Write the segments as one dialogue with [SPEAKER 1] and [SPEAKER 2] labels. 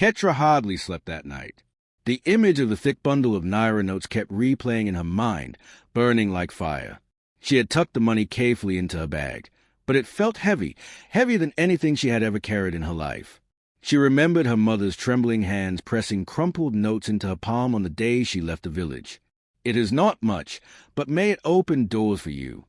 [SPEAKER 1] Ketra hardly slept that night. The image of the thick bundle of naira notes kept replaying in her mind, burning like fire. She had tucked the money carefully into her bag, but it felt heavy, heavier than anything she had ever carried in her life. She remembered her mother's trembling hands pressing crumpled notes into her palm on the day she left the village. It is not much, but may it open doors for you.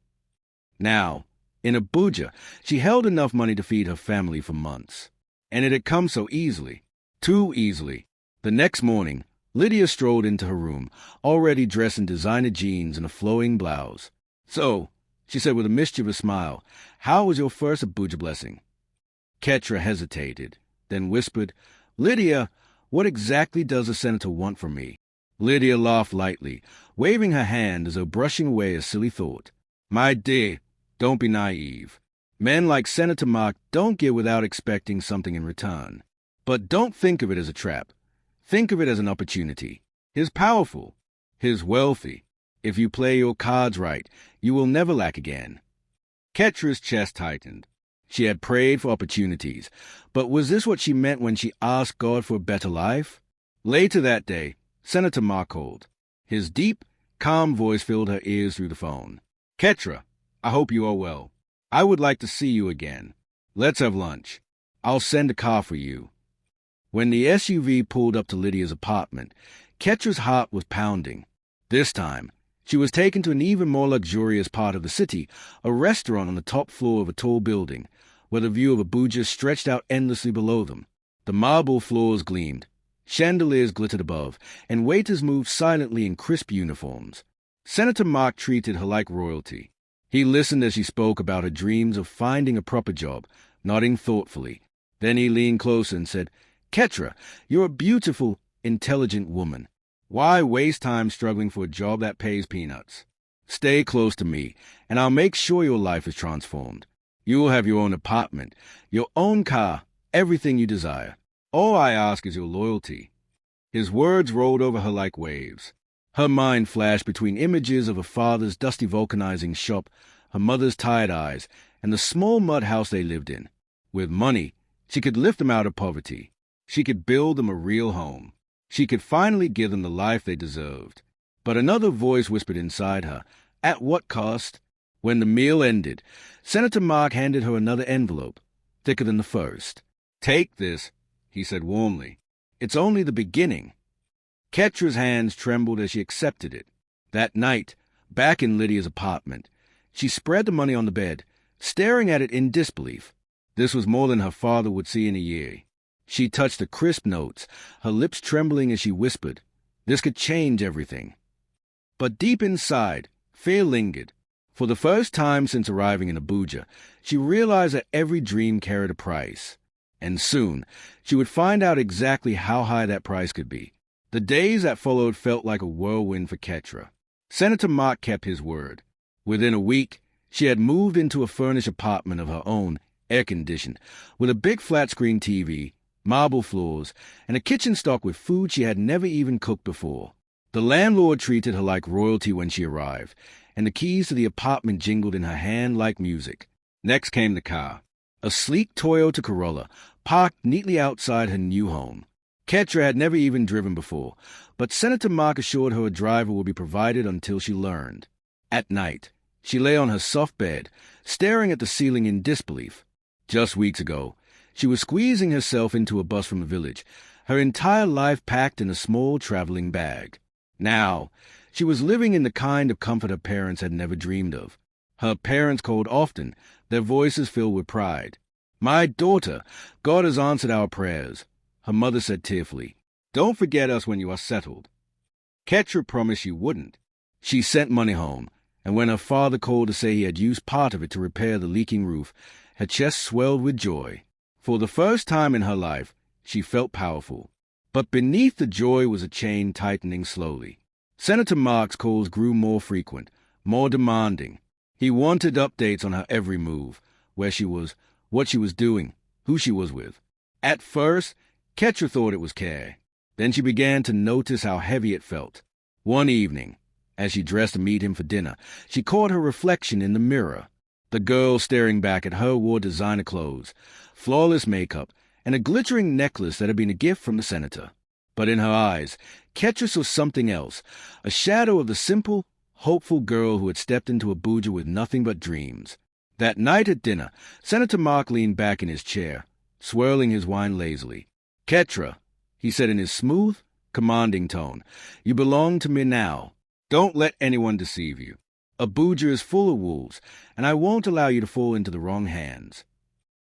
[SPEAKER 1] Now, in Abuja, she held enough money to feed her family for months. And it had come so easily. Too easily. The next morning, Lydia strolled into her room, already dressed in designer jeans and a flowing blouse. "So," she said with a mischievous smile, "how was your first Abuja blessing?" Ketra hesitated, then whispered, "Lydia, what exactly does the senator want from me?" Lydia laughed lightly, waving her hand as though brushing away a silly thought. "My dear, don't be naive. Men like Senator Mark don't give without expecting something in return. But don't think of it as a trap. Think of it as an opportunity. He's powerful. He's wealthy. If you play your cards right, you will never lack again." Ketra's chest tightened. She had prayed for opportunities, but was this what she meant when she asked God for a better life? Later that day, Senator Mark called. His deep, calm voice filled her ears through the phone. "Ketra, I hope you are well. I would like to see you again. Let's have lunch. I'll send a car for you." When the SUV pulled up to Lydia's apartment, Ketra's heart was pounding. This time, she was taken to an even more luxurious part of the city, a restaurant on the top floor of a tall building, where the view of Abuja stretched out endlessly below them. The marble floors gleamed, chandeliers glittered above, and waiters moved silently in crisp uniforms. Senator Mark treated her like royalty. He listened as she spoke about her dreams of finding a proper job, nodding thoughtfully. Then he leaned closer and said, "Ketra, you're a beautiful, intelligent woman. Why waste time struggling for a job that pays peanuts? Stay close to me, and I'll make sure your life is transformed. You will have your own apartment, your own car, everything you desire. All I ask is your loyalty." His words rolled over her like waves. Her mind flashed between images of her father's dusty vulcanizing shop, her mother's tired eyes, and the small mud house they lived in. With money, she could lift them out of poverty. She could build them a real home. She could finally give them the life they deserved. But another voice whispered inside her, "At what cost?" When the meal ended, Senator Mark handed her another envelope, thicker than the first. "Take this," he said warmly. "It's only the beginning." Ketra's hands trembled as she accepted it. That night, back in Lydia's apartment, she spread the money on the bed, staring at it in disbelief. This was more than her father would see in a year. She touched the crisp notes, her lips trembling as she whispered, "This could change everything." But deep inside, fear lingered. For the first time since arriving in Abuja, she realized that every dream carried a price. And soon, she would find out exactly how high that price could be. The days that followed felt like a whirlwind for Ketra. Senator Mark kept his word. Within a week, she had moved into a furnished apartment of her own, air-conditioned, with a big flat-screen TV, marble floors, and a kitchen stocked with food she had never even cooked before. The landlord treated her like royalty when she arrived, and the keys to the apartment jingled in her hand like music. Next came the car, a sleek Toyota Corolla, parked neatly outside her new home. Ketra had never even driven before, but Senator Mark assured her a driver would be provided until she learned. At night, she lay on her soft bed, staring at the ceiling in disbelief. Just weeks ago, she was squeezing herself into a bus from the village, her entire life packed in a small traveling bag. Now, she was living in the kind of comfort her parents had never dreamed of. Her parents called often, their voices filled with pride. "My daughter, God has answered our prayers," her mother said tearfully. "Don't forget us when you are settled." Ketra promised she wouldn't. She sent money home, and when her father called to say he had used part of it to repair the leaking roof, her chest swelled with joy. For the first time in her life, she felt powerful. But beneath the joy was a chain tightening slowly. Senator Mark's calls grew more frequent, more demanding. He wanted updates on her every move, where she was, what she was doing, who she was with. At first, Ketra thought it was care. Then she began to notice how heavy it felt. One evening, as she dressed to meet him for dinner, she caught her reflection in the mirror. The girl staring back at her wore designer clothes, flawless makeup, and a glittering necklace that had been a gift from the senator. But in her eyes, Ketra saw something else, a shadow of the simple, hopeful girl who had stepped into Abuja with nothing but dreams. That night at dinner, Senator Mark leaned back in his chair, swirling his wine lazily. "Ketra," he said in his smooth, commanding tone, "you belong to me now. Don't let anyone deceive you. Abuja is full of wolves, and I won't allow you to fall into the wrong hands."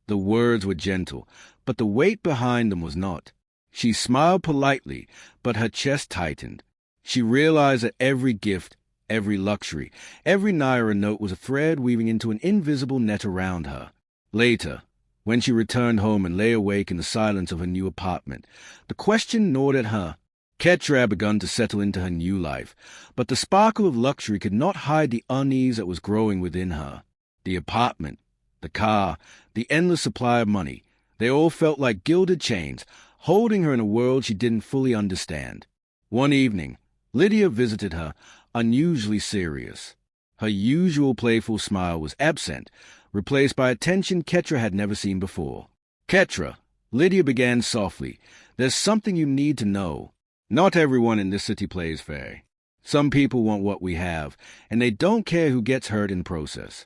[SPEAKER 1] The words were gentle, but the weight behind them was not. She smiled politely, but her chest tightened. She realized that every gift, every luxury, every naira note was a thread weaving into an invisible net around her. Later, when she returned home and lay awake in the silence of her new apartment, the question gnawed at her. Ketra had begun to settle into her new life, but the sparkle of luxury could not hide the unease that was growing within her. The apartment, the car, the endless supply of money, they all felt like gilded chains, holding her in a world she didn't fully understand. One evening, Lydia visited her, unusually serious. Her usual playful smile was absent, replaced by a tension Ketra had never seen before. "Ketra," Lydia began softly, "there's something you need to know. Not everyone in this city plays fair. Some people want what we have, and they don't care who gets hurt in the process."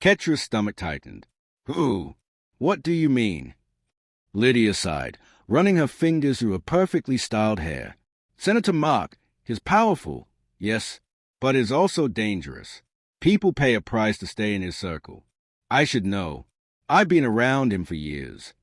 [SPEAKER 1] Ketra's stomach tightened. "Who? What do you mean?" Lydia sighed, running her fingers through her perfectly styled hair. "Senator Mark is powerful, yes, but is also dangerous. People pay a price to stay in his circle. I should know. I've been around him for years."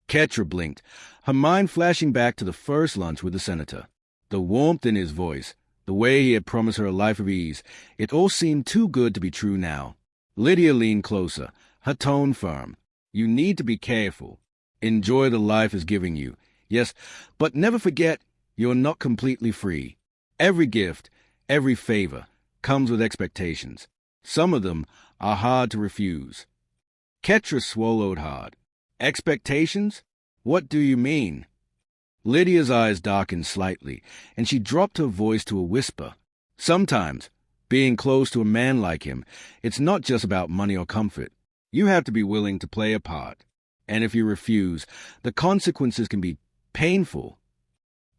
[SPEAKER 1] Ketra blinked, her mind flashing back to the first lunch with the senator. The warmth in his voice, the way he had promised her a life of ease, it all seemed too good to be true now. Lydia leaned closer, her tone firm. "You need to be careful. Enjoy the life is giving you, yes, but never forget you're not completely free. Every gift, every favor, comes with expectations. Some of them are hard to refuse." Ketra swallowed hard. "Expectations? What do you mean?" Lydia's eyes darkened slightly, and she dropped her voice to a whisper. "Sometimes, being close to a man like him, it's not just about money or comfort. You have to be willing to play a part. And if you refuse, the consequences can be painful."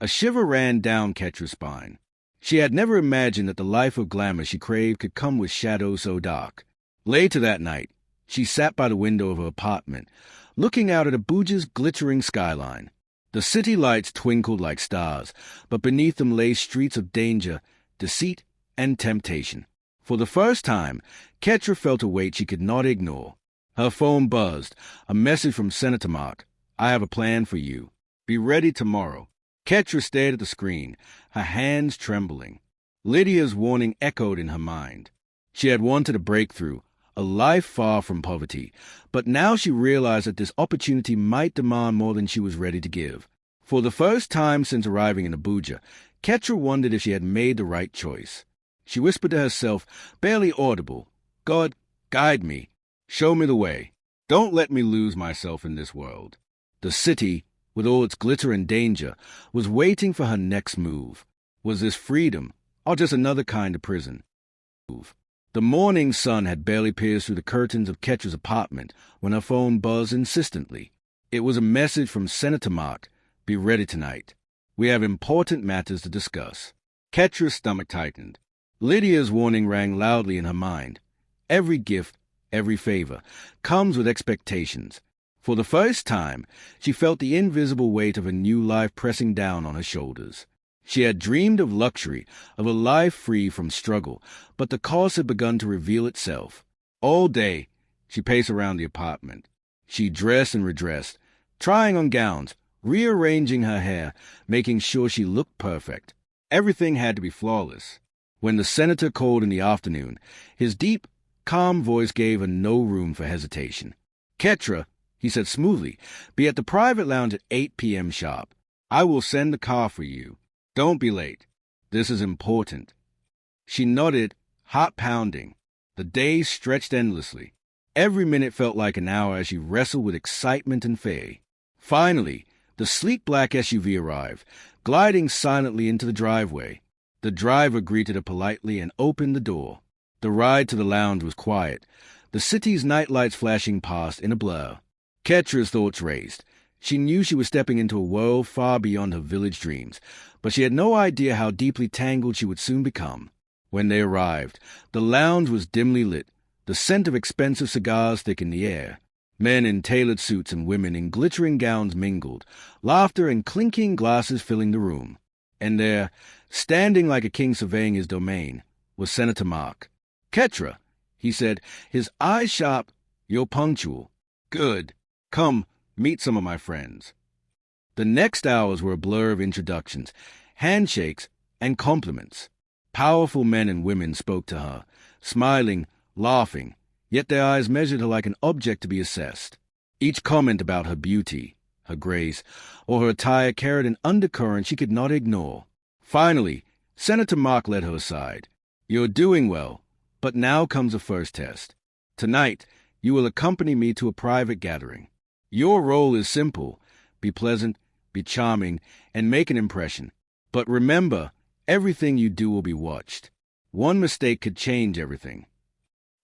[SPEAKER 1] A shiver ran down Ketra's spine. She had never imagined that the life of glamour she craved could come with shadows so dark. Later that night, she sat by the window of her apartment, looking out at Abuja's glittering skyline. The city lights twinkled like stars, but beneath them lay streets of danger, deceit, and temptation. For the first time, Ketra felt a weight she could not ignore. Her phone buzzed, a message from Senator Mark. "I have a plan for you. Be ready tomorrow." Ketra stared at the screen, her hands trembling. Lydia's warning echoed in her mind. She had wanted a breakthrough, a life far from poverty, but now she realized that this opportunity might demand more than she was ready to give. For the first time since arriving in Abuja, Ketra wondered if she had made the right choice. She whispered to herself, barely audible, "God, guide me. Show me the way. Don't let me lose myself in this world." The city, with all its glitter and danger, was waiting for her next move. Was this freedom, or just another kind of prison? The morning sun had barely pierced through the curtains of Ketra's apartment when her phone buzzed insistently. It was a message from Senator Mark. "Be ready tonight. We have important matters to discuss." Ketra's stomach tightened. Lydia's warning rang loudly in her mind. Every gift, every favor, comes with expectations. For the first time, she felt the invisible weight of a new life pressing down on her shoulders. She had dreamed of luxury, of a life free from struggle, but the cost had begun to reveal itself. All day, she paced around the apartment. She dressed and redressed, trying on gowns, rearranging her hair, making sure she looked perfect. Everything had to be flawless. When the senator called in the afternoon, his deep, calm voice gave her no room for hesitation. "Ketra," he said smoothly, "be at the private lounge at 8 p.m. sharp. I will send the car for you. Don't be late. This is important." She nodded, heart pounding. The days stretched endlessly. Every minute felt like an hour as she wrestled with excitement and fear. Finally, the sleek black SUV arrived, gliding silently into the driveway. The driver greeted her politely and opened the door. The ride to the lounge was quiet, the city's nightlights flashing past in a blur. Ketra's thoughts raced. She knew she was stepping into a world far beyond her village dreams, but she had no idea how deeply tangled she would soon become. When they arrived, the lounge was dimly lit. The scent of expensive cigars thickened the air. Men in tailored suits and women in glittering gowns mingled, laughter and clinking glasses filling the room. And there, standing like a king surveying his domain, was Senator Mark. "Ketra," he said, his eyes sharp. "You're punctual. Good. Come, meet some of my friends." The next hours were a blur of introductions, handshakes, and compliments. Powerful men and women spoke to her, smiling, laughing, yet their eyes measured her like an object to be assessed. Each comment about her beauty, her grace, or her attire carried an undercurrent she could not ignore. Finally, Senator Mark led her aside. "You're doing well, but now comes the first test. Tonight, you will accompany me to a private gathering. Your role is simple. Be pleasant, be charming, and make an impression. But remember, everything you do will be watched. One mistake could change everything."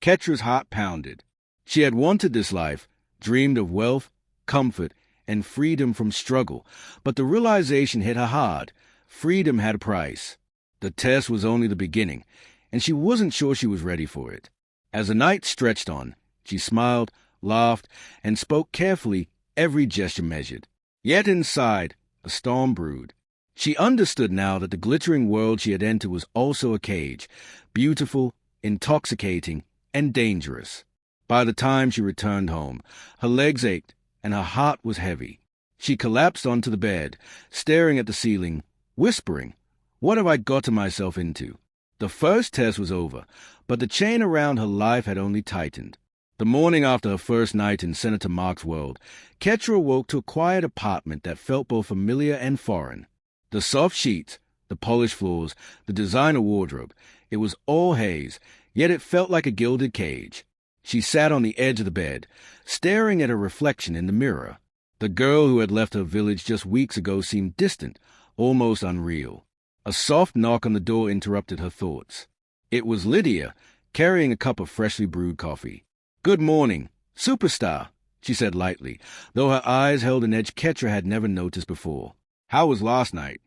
[SPEAKER 1] Ketra's heart pounded. She had wanted this life, dreamed of wealth, comfort, and freedom from struggle, but the realization hit her hard. Freedom had a price. The test was only the beginning, and she wasn't sure she was ready for it. As the night stretched on, she smiled, laughed, and spoke carefully, every gesture measured. Yet inside, a storm brewed. She understood now that the glittering world she had entered was also a cage, beautiful, intoxicating, and dangerous. By the time she returned home, her legs ached and her heart was heavy. She collapsed onto the bed, staring at the ceiling, whispering, "What have I gotten myself into?" The first test was over, but the chain around her life had only tightened. The morning after her first night in Senator Mark's world, Ketra awoke to a quiet apartment that felt both familiar and foreign. The soft sheets, the polished floors, the designer wardrobe, it was all haze, yet it felt like a gilded cage. She sat on the edge of the bed, staring at her reflection in the mirror. The girl who had left her village just weeks ago seemed distant, almost unreal. A soft knock on the door interrupted her thoughts. It was Lydia, carrying a cup of freshly brewed coffee. "Good morning, superstar," she said lightly, though her eyes held an edge Ketra had never noticed before. "How was last night?"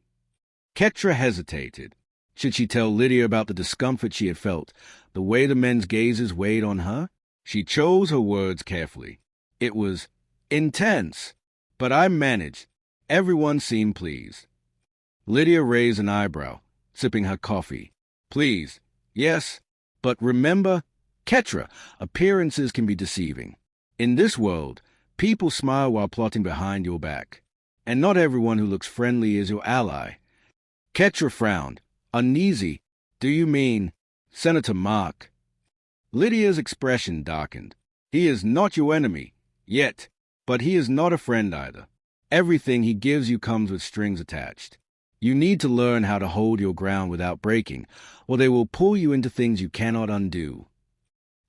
[SPEAKER 1] Ketra hesitated. Should she tell Lydia about the discomfort she had felt, the way the men's gazes weighed on her? She chose her words carefully. "It was intense, but I managed. Everyone seemed pleased." Lydia raised an eyebrow, sipping her coffee. "Please, yes, but remember, Ketra, appearances can be deceiving. In this world, people smile while plotting behind your back, and not everyone who looks friendly is your ally." Ketra frowned, uneasy. "Do you mean Senator Mark?" Lydia's expression darkened. "He is not your enemy, yet, but he is not a friend either. Everything he gives you comes with strings attached. You need to learn how to hold your ground without breaking, or they will pull you into things you cannot undo."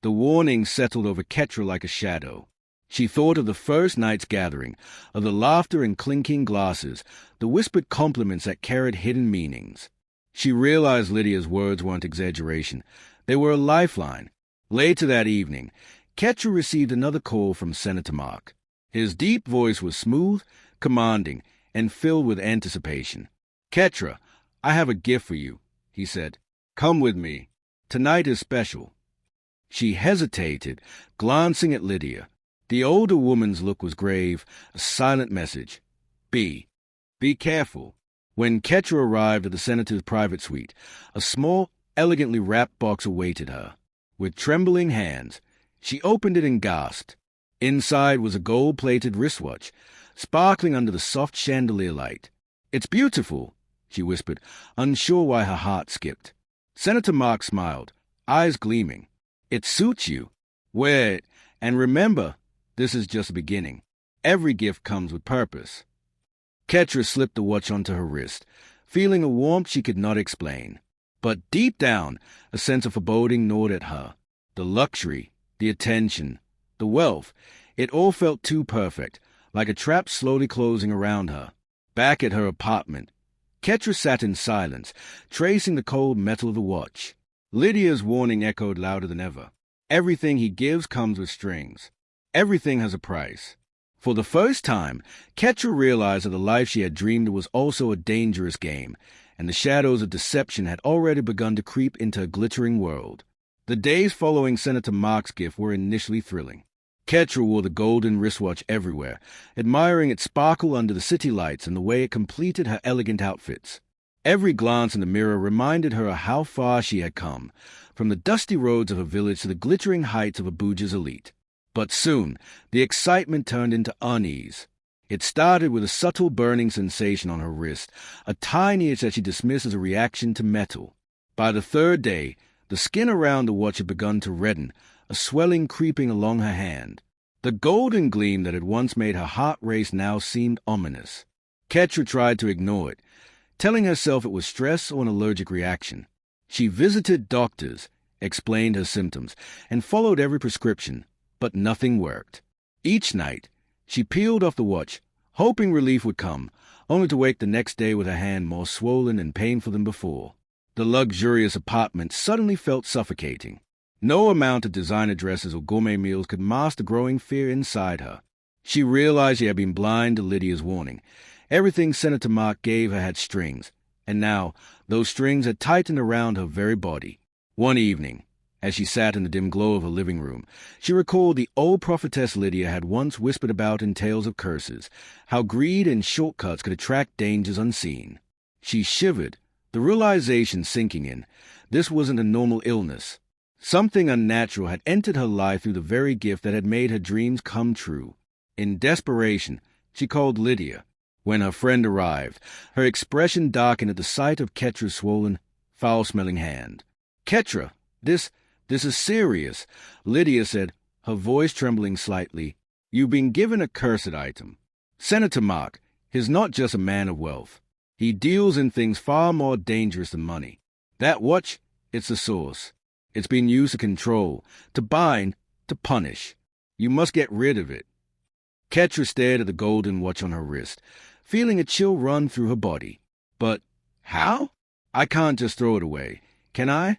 [SPEAKER 1] The warning settled over Ketra like a shadow. She thought of the first night's gathering, of the laughter and clinking glasses, the whispered compliments that carried hidden meanings. She realized Lydia's words weren't exaggeration. They were a lifeline. Later that evening, Ketra received another call from Senator Mark. His deep voice was smooth, commanding, and filled with anticipation. "Ketra, I have a gift for you," he said. "Come with me. Tonight is special." She hesitated, glancing at Lydia. The older woman's look was grave, a silent message. Be careful." When Ketra arrived at the senator's private suite, a small, elegantly wrapped box awaited her. With trembling hands, she opened it and gasped. Inside was a gold-plated wristwatch, sparkling under the soft chandelier light. "It's beautiful," she whispered, unsure why her heart skipped. Senator Mark smiled, eyes gleaming. "It suits you. Wear it, and remember, this is just the beginning. Every gift comes with purpose." Ketra slipped the watch onto her wrist, feeling a warmth she could not explain. But deep down, a sense of foreboding gnawed at her. The luxury, the attention, the wealth, it all felt too perfect, like a trap slowly closing around her. Back at her apartment, Ketra sat in silence, tracing the cold metal of the watch. Lydia's warning echoed louder than ever. Everything he gives comes with strings. Everything has a price. For the first time, Ketra realized that the life she had dreamed was also a dangerous game, and the shadows of deception had already begun to creep into a glittering world. The days following Senator Mark's gift were initially thrilling. Ketra wore the golden wristwatch everywhere, admiring its sparkle under the city lights and the way it completed her elegant outfits. Every glance in the mirror reminded her of how far she had come, from the dusty roads of her village to the glittering heights of Abuja's elite. But soon, the excitement turned into unease. It started with a subtle burning sensation on her wrist, a tiny itch that she dismissed as a reaction to metal. By the third day, the skin around the watch had begun to redden, a swelling creeping along her hand. The golden gleam that had once made her heart race now seemed ominous. Ketra tried to ignore it, telling herself it was stress or an allergic reaction. She visited doctors, explained her symptoms, and followed every prescription, but nothing worked. Each night, she peeled off the watch, hoping relief would come, only to wake the next day with her hand more swollen and painful than before. The luxurious apartment suddenly felt suffocating. No amount of designer dresses or gourmet meals could mask the growing fear inside her. She realized she had been blind to Lydia's warning. Everything Senator Mark gave her had strings, and now those strings had tightened around her very body. One evening, as she sat in the dim glow of her living room, she recalled the old prophetess Lydia had once whispered about in tales of curses, how greed and shortcuts could attract dangers unseen. She shivered, the realization sinking in. This wasn't a normal illness. Something unnatural had entered her life through the very gift that had made her dreams come true. In desperation, she called Lydia. When her friend arrived, her expression darkened at the sight of Ketra's swollen, foul-smelling hand. "Ketra, this is serious," Lydia said, her voice trembling slightly. "You've been given a cursed item. Senator Mark is not just a man of wealth. He deals in things far more dangerous than money. That watch, it's the source. It's been used to control, to bind, to punish. You must get rid of it." Ketra stared at the golden watch on her wrist, feeling a chill run through her body. "But how? I can't just throw it away, can I?"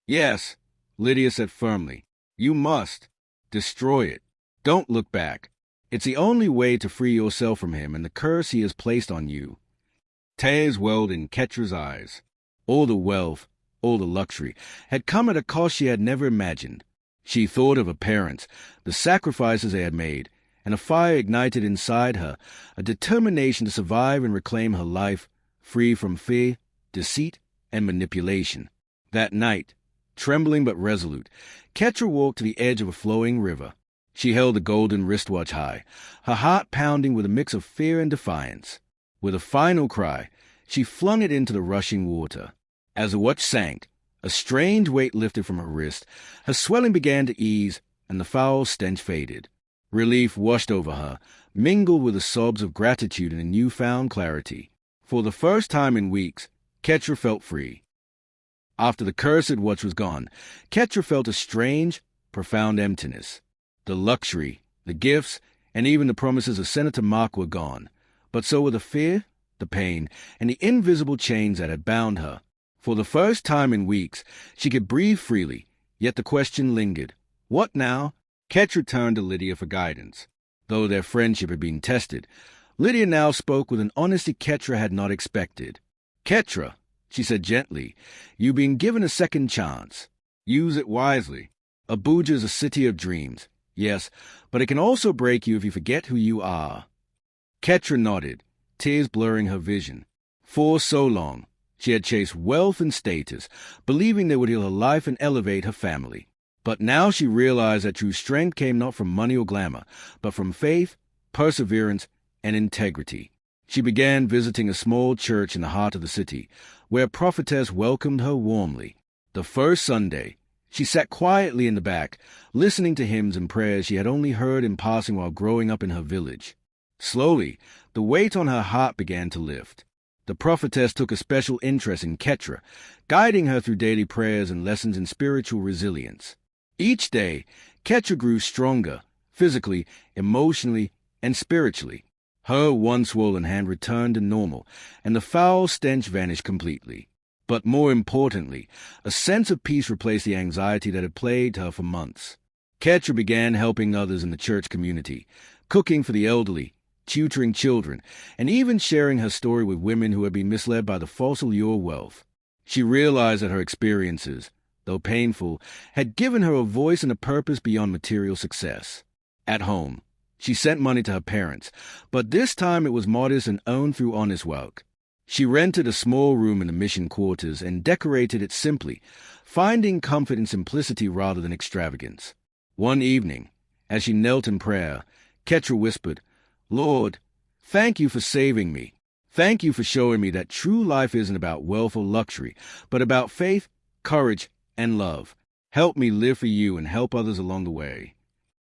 [SPEAKER 1] "Yes," Lydia said firmly. "You must. Destroy it. Don't look back. It's the only way to free yourself from him and the curse he has placed on you." Tears welled in Ketra's eyes. All the wealth, all the luxury, had come at a cost she had never imagined. She thought of her parents, the sacrifices they had made, and a fire ignited inside her, a determination to survive and reclaim her life, free from fear, deceit, and manipulation. That night, trembling but resolute, Ketra walked to the edge of a flowing river. She held the golden wristwatch high, her heart pounding with a mix of fear and defiance. With a final cry, she flung it into the rushing water. As the watch sank, a strange weight lifted from her wrist, her swelling began to ease, and the foul stench faded. Relief washed over her, mingled with the sobs of gratitude and a newfound clarity. For the first time in weeks, Ketra felt free. After the cursed watch was gone, Ketra felt a strange, profound emptiness. The luxury, the gifts, and even the promises of Senator Mark were gone, but so were the fear, the pain, and the invisible chains that had bound her. For the first time in weeks, she could breathe freely, yet the question lingered. What now? Ketra turned to Lydia for guidance. Though their friendship had been tested, Lydia now spoke with an honesty Ketra had not expected. "Ketra," she said gently, "you've been given a second chance. Use it wisely. Abuja is a city of dreams, yes, but it can also break you if you forget who you are." Ketra nodded, tears blurring her vision. For so long, she had chased wealth and status, believing they would heal her life and elevate her family. But now she realized that true strength came not from money or glamour, but from faith, perseverance, and integrity. She began visiting a small church in the heart of the city, where a prophetess welcomed her warmly. The first Sunday, she sat quietly in the back, listening to hymns and prayers she had only heard in passing while growing up in her village. Slowly, the weight on her heart began to lift. The prophetess took a special interest in Ketra, guiding her through daily prayers and lessons in spiritual resilience. Each day, Ketra grew stronger, physically, emotionally, and spiritually. Her once swollen hand returned to normal, and the foul stench vanished completely. But more importantly, a sense of peace replaced the anxiety that had plagued her for months. Ketra began helping others in the church community, cooking for the elderly, tutoring children, and even sharing her story with women who had been misled by the false allure of wealth. She realized that her experiences, though painful, had given her a voice and a purpose beyond material success. At home, she sent money to her parents, but this time it was modest and earned through honest work. She rented a small room in the mission quarters and decorated it simply, finding comfort in simplicity rather than extravagance. One evening, as she knelt in prayer, Ketra whispered, "Lord, thank you for saving me. Thank you for showing me that true life isn't about wealth or luxury, but about faith, courage, and love. Help me live for you and help others along the way."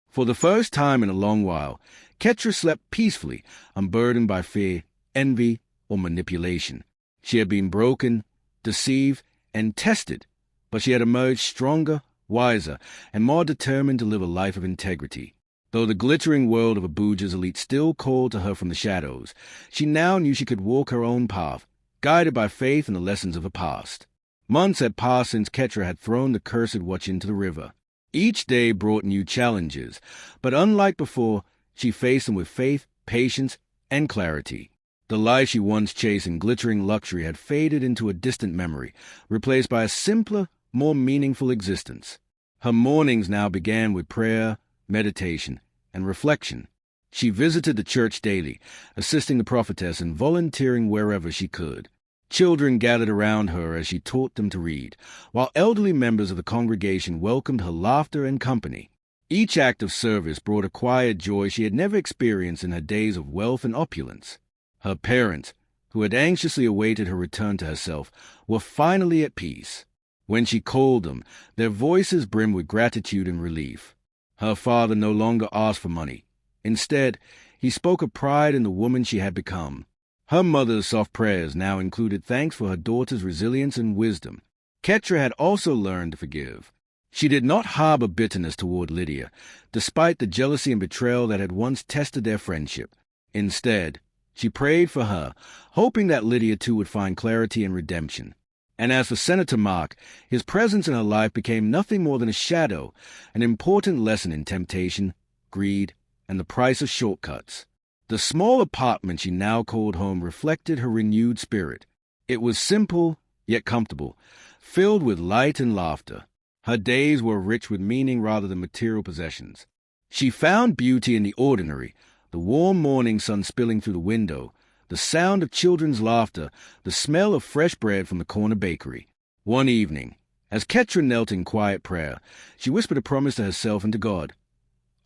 [SPEAKER 1] For the first time in a long while, Ketra slept peacefully, unburdened by fear, envy, or manipulation. She had been broken, deceived, and tested, but she had emerged stronger, wiser, and more determined to live a life of integrity. Though the glittering world of Abuja's elite still called to her from the shadows, she now knew she could walk her own path, guided by faith and the lessons of her past. Months had passed since Ketra had thrown the cursed watch into the river. Each day brought new challenges, but unlike before, she faced them with faith, patience, and clarity. The life she once chased in glittering luxury had faded into a distant memory, replaced by a simpler, more meaningful existence. Her mornings now began with prayer, meditation, and reflection. She visited the church daily, assisting the prophetess and volunteering wherever she could. Children gathered around her as she taught them to read, while elderly members of the congregation welcomed her laughter and company. Each act of service brought a quiet joy she had never experienced in her days of wealth and opulence. Her parents, who had anxiously awaited her return to herself, were finally at peace. When she called them, their voices brimmed with gratitude and relief. Her father no longer asked for money. Instead, he spoke of pride in the woman she had become. Her mother's soft prayers now included thanks for her daughter's resilience and wisdom. Ketra had also learned to forgive. She did not harbor bitterness toward Lydia, despite the jealousy and betrayal that had once tested their friendship. Instead, she prayed for her, hoping that Lydia too would find clarity and redemption. And as for Senator Mark, his presence in her life became nothing more than a shadow, an important lesson in temptation, greed, and the price of shortcuts. The small apartment she now called home reflected her renewed spirit. It was simple, yet comfortable, filled with light and laughter. Her days were rich with meaning rather than material possessions. She found beauty in the ordinary, the warm morning sun spilling through the window, the sound of children's laughter, the smell of fresh bread from the corner bakery. One evening, as Ketra knelt in quiet prayer, she whispered a promise to herself and to God.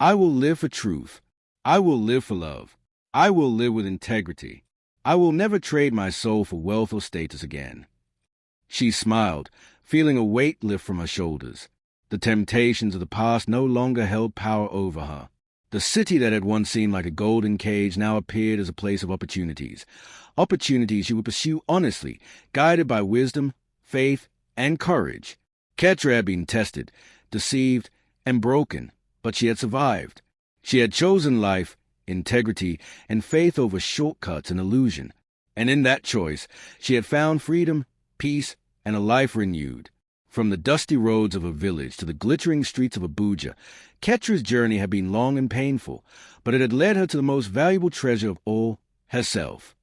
[SPEAKER 1] "I will live for truth. I will live for love. I will live with integrity. I will never trade my soul for wealth or status again." She smiled, feeling a weight lift from her shoulders. The temptations of the past no longer held power over her. The city that had once seemed like a golden cage now appeared as a place of opportunities. Opportunities she would pursue honestly, guided by wisdom, faith, and courage. Ketra had been tested, deceived, and broken, but she had survived. She had chosen life, integrity, and faith over shortcuts and illusion. And in that choice, she had found freedom, peace, and a life renewed. From the dusty roads of a village to the glittering streets of Abuja, Ketra's journey had been long and painful, but it had led her to the most valuable treasure of all, herself.